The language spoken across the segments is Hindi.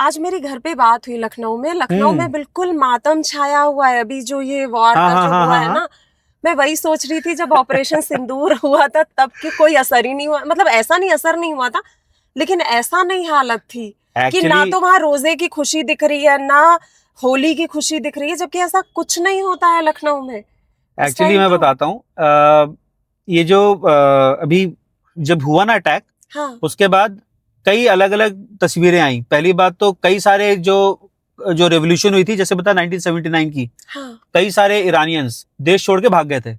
आज मेरी घर पे बात हुई लखनऊ में बिल्कुल मातम छाया हुआ है। अभी जो ये वॉर का जो हुआ है ना, मैं वही सोच रही थी जब ऑपरेशन सिंदूर हुआ था तब कि कोई असर ही नहीं हुआ। मतलब ऐसा नहीं असर नहीं हुआ था, लेकिन ऐसा नहीं हालत थी कि ना तो वहां रोजे की खुशी दिख रही है ना होली की खुशी दिख रही है, जबकि ऐसा कुछ नहीं होता है लखनऊ में। एक्चुअली मैं बताता हूँ, ये जो अभी जब हुआ ना अटैक, हाँ। उसके बाद कई अलग अलग तस्वीरें आई। पहली बात तो कई सारे जो रेवोल्यूशन हुई थी, जैसे बता 1979 की, हाँ। कई सारे ईरानियंस देश छोड़ के भाग गए थे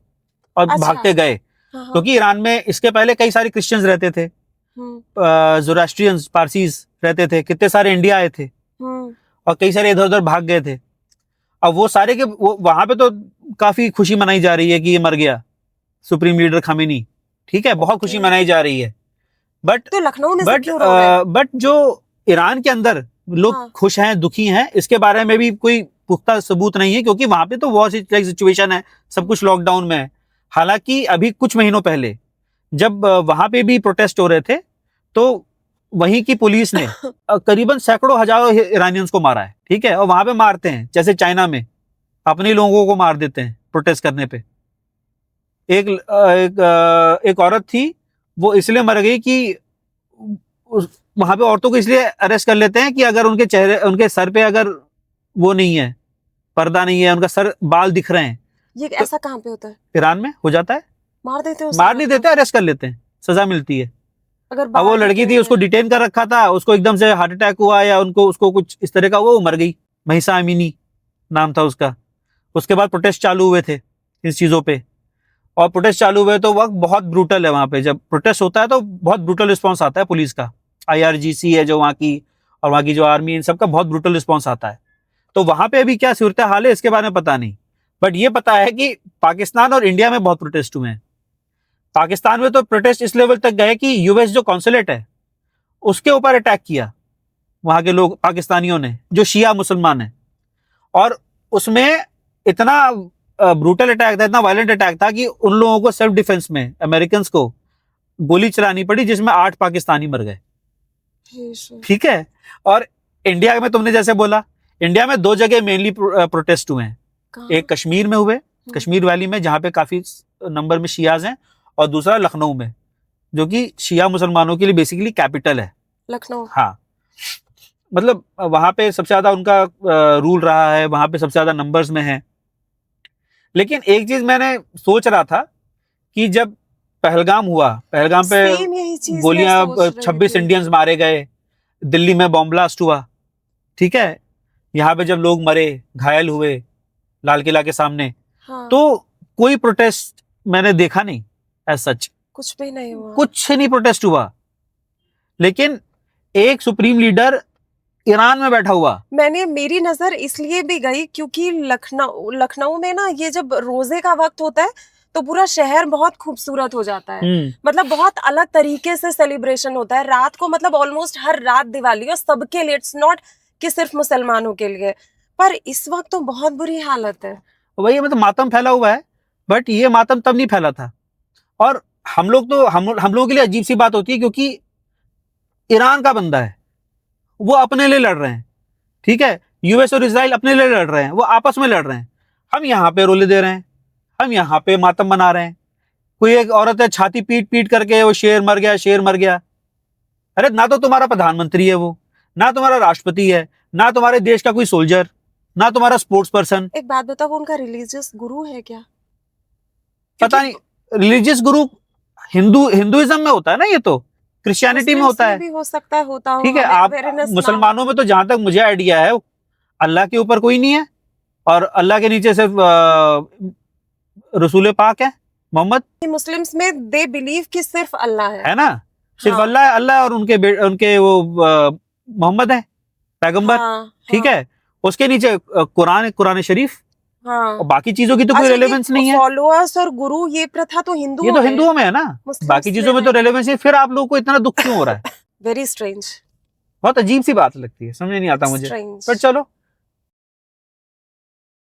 और अच्छा। भागते गए, क्योंकि ईरान में इसके पहले कई सारे क्रिश्चियंस रहते थे, ज़ोरास्ट्रियंस पारसीज रहते थे, कितने सारे इंडिया आए थे और कई सारे इधर उधर भाग गए थे। अब वो सारे के वहां पे तो काफी खुशी मनाई जा रही है कि ये मर गया सुप्रीम लीडर खामेनी, ठीक है, बहुत खुशी मनाई जा रही है। बट तो लखनऊ में बट जो ईरान के अंदर लोग खुश हैं दुखी हैं, इसके बारे में भी कोई पुख्ता सबूत नहीं है, क्योंकि वहां पे तो वॉर सिचुएशन है, सब कुछ लॉकडाउन में है। हालांकि अभी कुछ महीनों पहले जब वहां पे भी प्रोटेस्ट हो रहे थे, तो वहीं की पुलिस ने करीबन सैकड़ों हजारों ईरानियंस को मारा है, ठीक है। और वहां पे मारते हैं जैसे चाइना में अपने लोगों को मार देते हैं प्रोटेस्ट करने पे। एक औरत थी, वो इसलिए मर गई कि वहां पे औरतों को इसलिए अरेस्ट कर लेते हैं कि अगर उनके सर पे अगर वो नहीं है, पर्दा नहीं है, उनका सर बाल दिख रहे हैं। ये तो ऐसा कहाँ पे होता है? ईरान में हो जाता है, मार देते हैं, मार नहीं देते, अरेस्ट कर लेते हैं, सजा मिलती है। अगर अब वो लड़की थी, उसको डिटेन कर रखा था, उसको एकदम से हार्ट अटैक हुआ या उसको कुछ इस तरह का हुआ, वो मर गई। महिसा अमीनी नाम था उसका। उसके बाद प्रोटेस्ट चालू हुए थे इस चीजों पे, और प्रोटेस्ट चालू हुए तो वक्त बहुत ब्रूटल है वहां पे। जब प्रोटेस्ट होता है तो बहुत ब्रूटल रिस्पॉन्स आता है पुलिस का, IRGC है जो वहां की, और वहां की जो आर्मी, इन सबका बहुत ब्रूटल रिस्पॉन्स आता है। तो वहां पे अभी क्या सूरत हाल है इसके बारे में पता नहीं, बट ये पता है कि पाकिस्तान और इंडिया में बहुत प्रोटेस्ट हुए हैं। पाकिस्तान में तो प्रोटेस्ट इस लेवल तक गए कि US जो कॉन्सुलेट है उसके ऊपर अटैक किया वहां के लोग, पाकिस्तानियों ने, जो शिया मुसलमान है। और उसमें इतना ब्रूटल अटैक था, इतना वायलेंट अटैक था कि उन लोगों को सेल्फ डिफेंस में अमेरिकन को गोली चलानी पड़ी, जिसमें 8 पाकिस्तानी मर गए, ठीक है। और इंडिया में तुमने जैसे बोला, इंडिया में 2 जगह मेनली प्रोटेस्ट हुए हैं। एक कश्मीर में हुए, कश्मीर वैली में, जहां पे काफी नंबर में शियाज हैं, और दूसरा लखनऊ में, जो कि शिया मुसलमानों के लिए बेसिकली कैपिटल है लखनऊ। हाँ, मतलब वहां पे सबसे ज्यादा उनका रूल रहा है, वहां पे सबसे ज्यादा नंबर्स में है। लेकिन एक चीज मैंने सोच रहा था कि जब पहलगाम हुआ, पहलगाम पे गोलियां, 26 इंडियंस मारे गए, दिल्ली में बॉम्ब ब्लास्ट हुआ, ठीक है, यहाँ पे जब लोग मरे, घायल हुए लाल किला के सामने, तो कोई प्रोटेस्ट मैंने देखा नहीं एज सच, कुछ भी नहीं हुआ, कुछ नहीं प्रोटेस्ट हुआ। लेकिन एक सुप्रीम लीडर ईरान में बैठा हुआ, मेरी नजर इसलिए भी गई क्योंकि लखनऊ में ना, ये जब रोजे का वक्त होता है तो पूरा शहर बहुत खूबसूरत हो जाता है। मतलब बहुत अलग तरीके से सेलिब्रेशन होता है रात को, मतलब ऑलमोस्ट हर रात दिवाली, और सबके लिए, इट्स नॉट कि सिर्फ मुसलमानों के लिए। पर इस वक्त तो बहुत बुरी हालत है। वही मतलब मातम फैला हुआ है, बट ये मातम तब नहीं फैला था। और हम लोगों के लिए अजीब सी बात होती है, क्योंकि ईरान का बंदा है, वो अपने लिए लड़ रहे हैं, ठीक है, US और इजराइल अपने लिए लड़ रहे हैं, वो आपस में लड़ रहे हैं। हम यहाँ पे रोले दे रहे हैं, हम यहाँ पे मातम मना रहे हैं। कोई एक औरत है, छाती पीट पीट करके वो शेर मर गया, शेर मर गया। अरे ना तो तुम्हारा प्रधानमंत्री है वो, ना तुम्हारा राष्ट्रपति है, ना तुम्हारे देश का कोई सोल्जर, ना तुम्हारा स्पोर्ट्स पर्सन। एक बात बताओ, वो उनका रिलीजियस गुरु है क्या? पता नहीं, रिलीजियस गुरु हिंदुइज्म में होता है ना, ये तो क्रिश्चियनिटी में होता है, भी हो सकता है, होता ठीक है। आप मुसलमानों में तो जहां तक मुझे आइडिया है, अल्लाह के ऊपर कोई नहीं है, और अल्लाह के नीचे सिर्फ रसूल पाक है मोहम्मद। मुस्लिम्स में दे बिलीव कि सिर्फ अल्लाह है ना, सिर्फ अल्लाह है, अल्लाह और उनके वो मोहम्मद है पैगंबर, ठीक है। उसके नीचे कुरान शरीफ, और बाकी चीजों की तो कोई रेलेवेंस नहीं है। फॉलोअर्स और गुरु, ये प्रथा तो हिंदुओं, ये तो हिंदुओं में है ना, बाकी चीजों में तो रेलेवेंस है। फिर आप लोगों को इतना दुख क्यों हो रहा है? वेरी स्ट्रेंज, बहुत अजीब सी बात लगती है, समझ नहीं आता मुझे, पर चलो